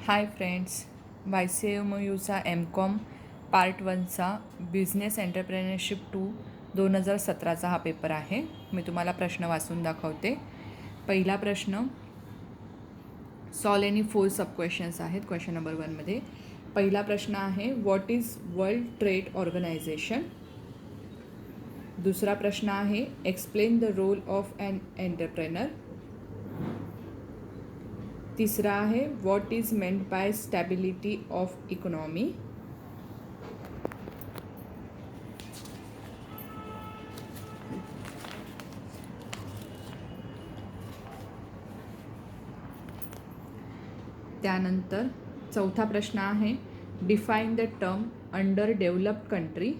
हाय friends, YCMUचा M.Com part 1चा business entrepreneurship 2017चा हा पेपर आहे. मी तुम्हाला प्रश्न वाचून दाखवते. पहिला प्रश्न सॉल्व एनी 4 सब क्वेश्चन्स आहेत. क्वेश्चन नंबर 1मध्ये पहिला प्रश्न आहे, what is world trade organisation. दुसरा प्रश्न आहे, explain the role of an entrepreneur. तिसरा आहे, what is meant by stability of economy. त्यानंतर चौथा प्रश्न आहे, define the term under developed country.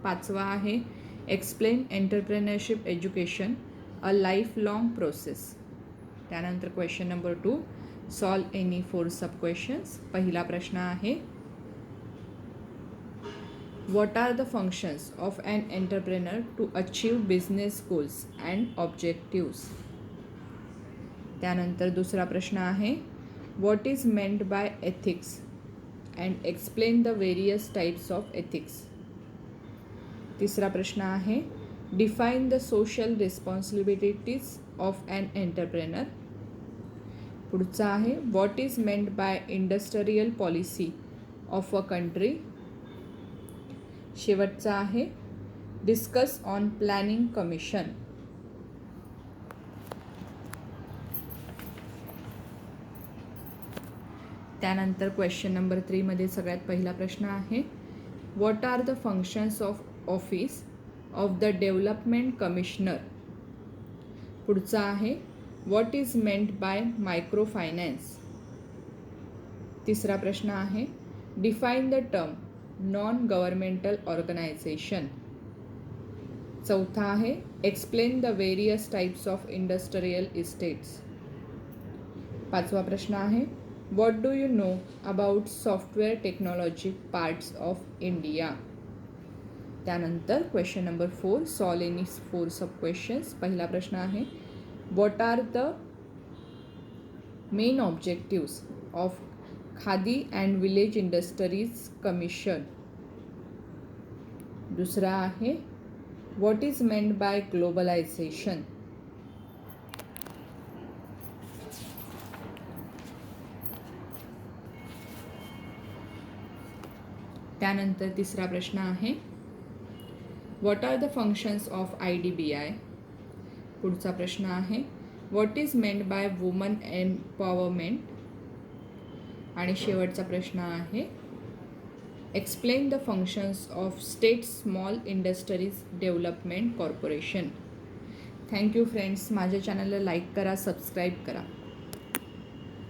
पाचवा आहे, explain entrepreneurship education a life long process. त्यानंतर question number 2, solve any 4 sub questions. पहिला प्रश्न आहे, what are the functions of an entrepreneur to achieve business goals and objectives. त्यानंतर दुसरा प्रश्न आहे, what is meant by ethics and explain the various types of ethics. तिसरा प्रश्न आहे, define the social responsibilities of an entrepreneur. पुढचा आहे, what is meant by industrial policy of a country. शेवटचा आहे, डिस्कस ऑन प्लॅनिंग कमिशन. त्यानंतर question number 3मध्ये सगळ्यात पहिला प्रश्न आहे, what are the functions of office of the development commissioner. पुढचा आहे, what is meant by micro finance. तिसरा प्रश्न आहे, define the term non governmental organisation. चौथा आहे, explain the various types of industrial estates. पाचवा प्रश्न आहे, what do you know about software technology parts of India. त्यानंतर question number 4, solve any 4 sub questions. पहिला प्रश्न आहे, what are the main objectives of Khadi and village industries commission. दुसरा आहे, what is meant by globalisation. त्यानंतर तिसरा प्रश्न आहे, what are the functions of IDBI. पुढचा प्रश्न आहे, what is meant by woman empowerment. आणि शेवटचा प्रश्न आहे, explain the functions of State Small Industries Development Corporation. Thank you friends. माझ्या चॅनलला लाईक करा, सबस्क्राईब करा.